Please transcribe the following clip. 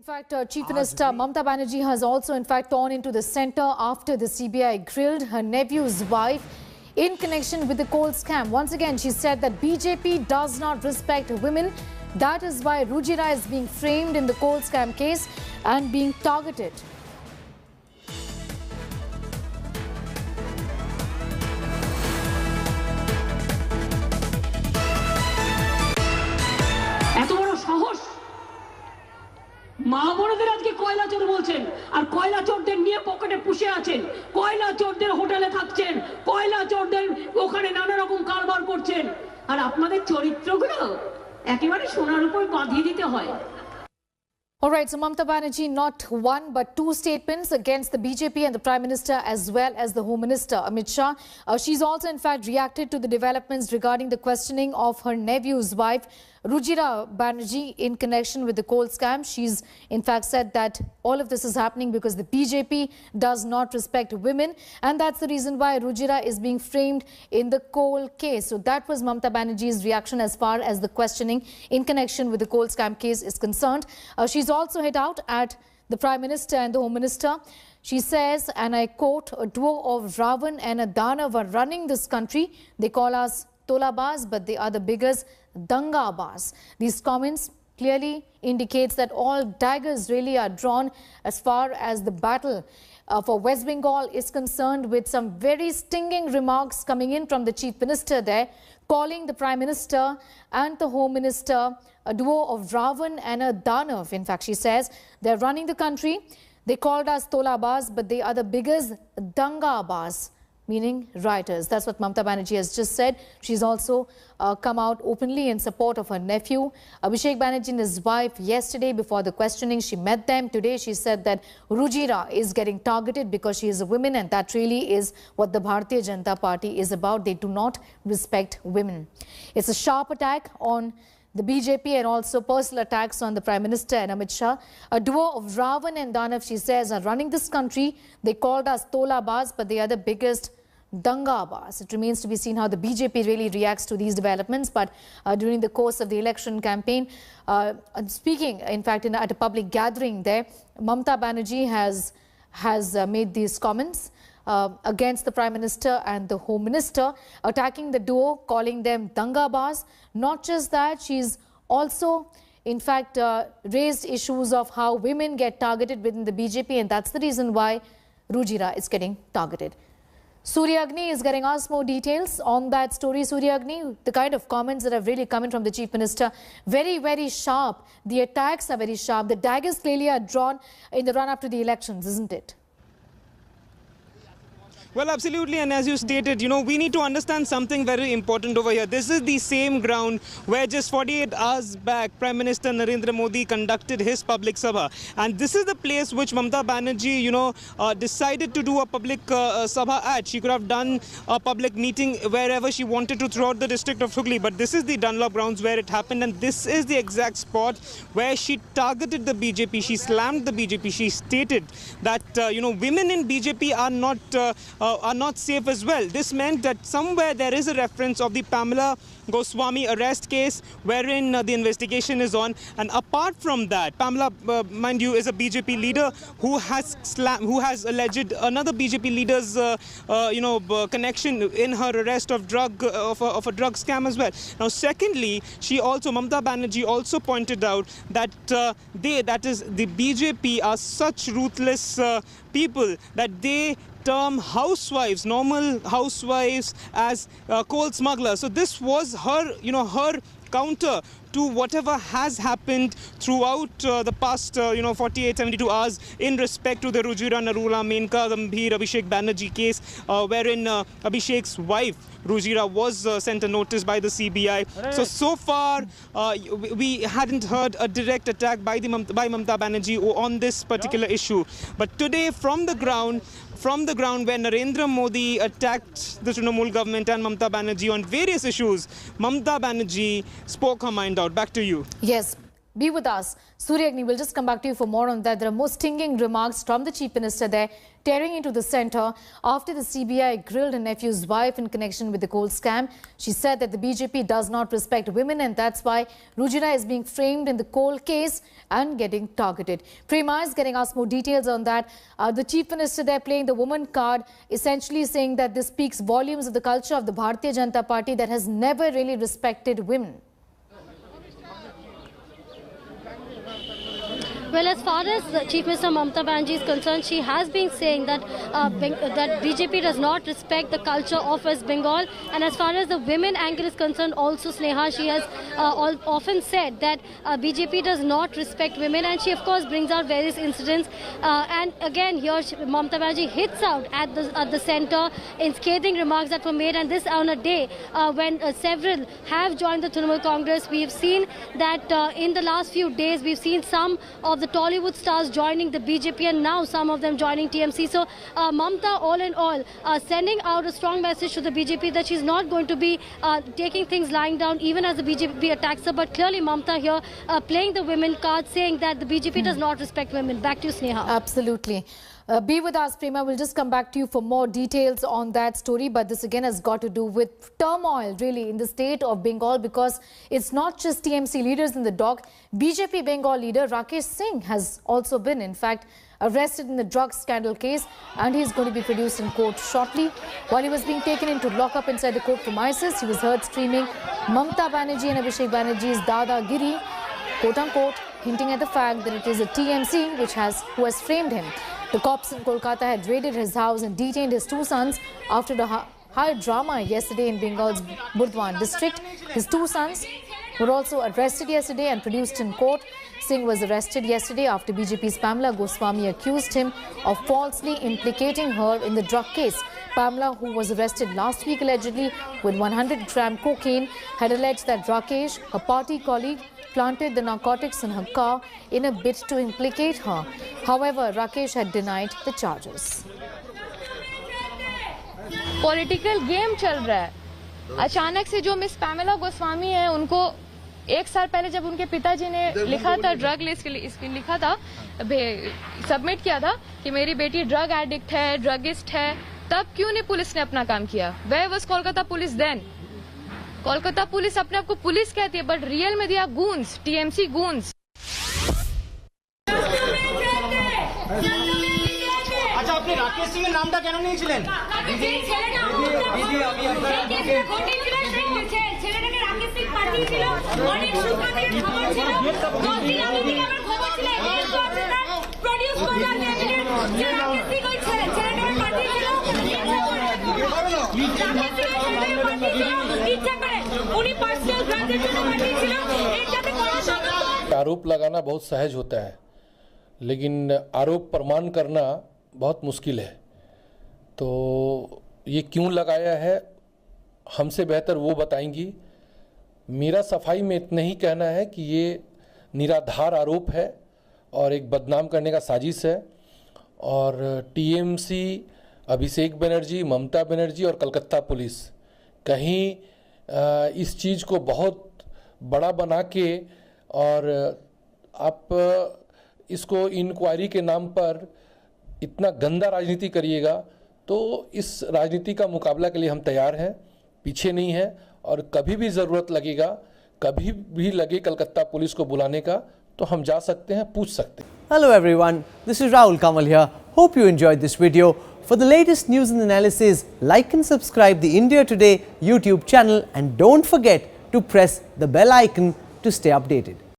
In fact, Chief Minister Mamata Banerjee has also, in fact, torn into the centre after the CBI grilled her nephew's wife in connection with the coal scam. Once again, she said that BJP does not respect women. That is why Rujira is being framed in the coal scam case and being targeted. মা বোনদের আজকে কয়লা চোর বলছেন আর কয়লা চোরদের নিয়ে পকেটে পুষে আছেন, কয়লা চোরদের হোটেলে থাকছেন, কয়লা চোরদের ওখানে নানা রকম কারবার করছেন, আর আপনাদের চরিত্রগুলো একেবারে সোনার উপর বাঁধিয়ে দিতে হয়। All right, so Mamata Banerjee, not one but two statements against the BJP and the Prime Minister as well as the Home Minister, Amit Shah. She's also, in fact, reacted to the developments regarding the questioning of her nephew's wife, Rujira Banerjee, in connection with the coal scam. She's, in fact, said that all of this is happening because the BJP does not respect women, and that's the reason why Rujira is being framed in the coal case. So that was Mamata Banerjee's reaction as far as the questioning in connection with the coal scam case is concerned. She's also hit out at the Prime Minister and the Home Minister. She says, and I quote, "A duo of Ravan and a Danav are running this country. They call us Tolabas, but they are the biggest Dangabas." These comments clearly indicates that all daggers really are drawn as far as the battle for West Bengal is concerned, with some very stinging remarks coming in from the Chief Minister there, calling the Prime Minister and the Home Minister a duo of Ravan and a Danav. In fact, she says they're running the country. They called us Tolabas, but they are the biggest Dangabas, meaning rioters. That's what Mamata Banerjee has just said. She's also come out openly in support of her nephew. Abhishek Banerjee and his wife, yesterday before the questioning, she met them. Today she said that Rujira is getting targeted because she is a woman, and that really is what the Bharatiya Janata Party is about. They do not respect women. It's a sharp attack on the BJP and also personal attacks on the Prime Minister and Amit Shah. A duo of Ravan and Danav, she says, are running this country. They called us Tolabas, but they are the biggest Dangabas. It remains to be seen how the BJP really reacts to these developments. But during the course of the election campaign, speaking, in fact, at a public gathering there, Mamata Banerjee has made these comments against the Prime Minister and the Home Minister, attacking the duo, calling them Dangabas. Not just that, she's also, in fact, raised issues of how women get targeted within the BJP, and that's the reason why Rujira is getting targeted. Surya Agni is getting us more details on that story. Surya Agni, the kind of comments that have really come in from the Chief Minister, very, very sharp. The attacks are very sharp. The daggers clearly are drawn in the run-up to the elections, isn't it? Well, absolutely. And as you stated, we need to understand something very important over here. This is the same ground where just 48 hours back, Prime Minister Narendra Modi conducted his public sabha. And this is the place which Mamata Banerjee, decided to do a public sabha at. She could have done a public meeting wherever she wanted to throughout the district of Hooghly. But this is the Dunlop grounds where it happened. And this is the exact spot where she targeted the BJP. She slammed the BJP. She stated that, women in BJP are not safe as well. This meant that somewhere there is a reference of the Pamela Goswami arrest case wherein the investigation is on. And apart from that, Pamela, mind you, is a BJP leader who has alleged another BJP leader's connection in her arrest of a drug scam as well. Now, secondly, Mamata Banerjee also pointed out that the BJP are such ruthless people that they term housewives, normal housewives, as coal smugglers. So this was her counter to whatever has happened throughout the past 48, 72 hours in respect to the Rujira, Narula, Menka Gambhir, Abhishek Banerjee case, wherein Abhishek's wife Rujira was sent a notice by the CBI. So far, we hadn't heard a direct attack by Mamata Banerjee on this particular issue. But today, from the ground where Narendra Modi attacked the Trinamool government and Mamata Banerjee on various issues, Mamata Banerjee spoke her mind out. Back to you. Yes. Be with us. Surya Agni, we'll just come back to you for more on that. There are more stinging remarks from the Chief Minister there, tearing into the centre after the CBI grilled her nephew's wife in connection with the coal scam. She said that the BJP does not respect women and that's why Rujina is being framed in the coal case and getting targeted. Prema is getting us more details on that. The Chief Minister there playing the woman card, essentially saying that this speaks volumes of the culture of the Bharatiya Janata Party that has never really respected women. Well, as far as Chief Minister Mamata Banerjee is concerned, she has been saying that that BJP does not respect the culture of West Bengal. And as far as the women angle is concerned, also Sneha, she has often said that BJP does not respect women, and she of course brings out various incidents. And again, here Mamata Banerjee hits out at the centre in scathing remarks that were made, and this on a day when several have joined the Trinamool Congress. We have seen that in the last few days, we've seen some of the Tollywood stars joining the BJP and now some of them joining TMC. So Mamata, all in all, sending out a strong message to the BJP that she's not going to be taking things lying down even as the BJP attacks her. But clearly Mamata here playing the women card, saying that the BJP does not respect women. Back to you, Sneha. Absolutely. Be with us, Prema. We'll just come back to you for more details on that story. But this again has got to do with turmoil really in the state of Bengal, because it's not just TMC leaders in the dock. BJP Bengal leader Rakesh Singh has also been, in fact, arrested in the drug scandal case, and he's going to be produced in court shortly. While he was being taken into lockup inside the court premises, he was heard screaming Mamata Banerjee and Abhishek Banerjee's Dadagiri, quote-unquote, hinting at the fact that it is a TMC who has framed him. The cops in Kolkata had raided his house and detained his two sons after the high drama yesterday in Bengal's Burdwan district. His two sons were also arrested yesterday and produced in court. Singh was arrested yesterday after BJP's Pamela Goswami accused him of falsely implicating her in the drug case. Pamela, who was arrested last week allegedly with 100-gram cocaine, had alleged that Rakesh, her party colleague, planted the narcotics in her car in a bid to implicate her. However, Rakesh had denied the charges. Political game चल रहा है. अचानक से जो miss Pamela Goswami है, उनको एक साल पहले जब उनके पिताजी ने लिखा था ड्रग लिस्ट लिखा था, सबमिट किया था कि मेरी बेटी ड्रग एडिक्ट है, ड्रगिस्ट है, तब क्यों नहीं पुलिस ने अपना काम किया? Where was Kolkata police then? Kolkata police अपने आप को पुलिस कहती है, बट रियल में दिया गूंस, टीएमसी गूंस. আচ্ছা, আপনি রাকেশ সিং এর নামটা কেন নিয়েছিলেন? ছেলেটাকে রাকেশ সিং পাঠিয়েছিল, অনেক সুখাদের খবর ছিল, 10 দিন আগে থেকে আমার খবর ছিল, প্রডিউস করলাম যে রাকেশ সিং ওই ছেলেটাকে পাঠিয়েছিল, ইচ্ছা করে উনি পার্সোনাল গ্রাজের জন্য পাঠিয়েছিল, এটাতে কোনো সমস্যা। आरोप लगाना बहुत सहज होता है, लेकिन आरोप प्रमाण करना बहुत मुश्किल है. तो ये क्यों लगाया है, हमसे बेहतर वो बताएंगी. मेरा सफाई में इतना ही कहना है कि ये निराधार आरोप है और एक बदनाम करने का साजिश है. और टीएमसी, अभिषेक बनर्जी, ममता बनर्जी और कलकत्ता पुलिस कहीं इस चीज़ को बहुत बड़ा बना के और आप इसको इंक्वायरी के नाम पर इतना गंदा राजनीति करिएगा, तो इस राजनीति का मुकाबला के लिए हम तैयार हैं, पीछे नहीं हैं. और कभी भी ज़रूरत लगेगा, कभी भी लगे कलकत्ता पुलिस को बुलाने का, तो हम जा सकते हैं, पूछ सकते हैं. Hello everyone, this is Rahul Kamal here. Hope you enjoyed this video. For the latest news and analysis, like and subscribe the India Today YouTube channel, and don't forget to press the bell icon to stay updated.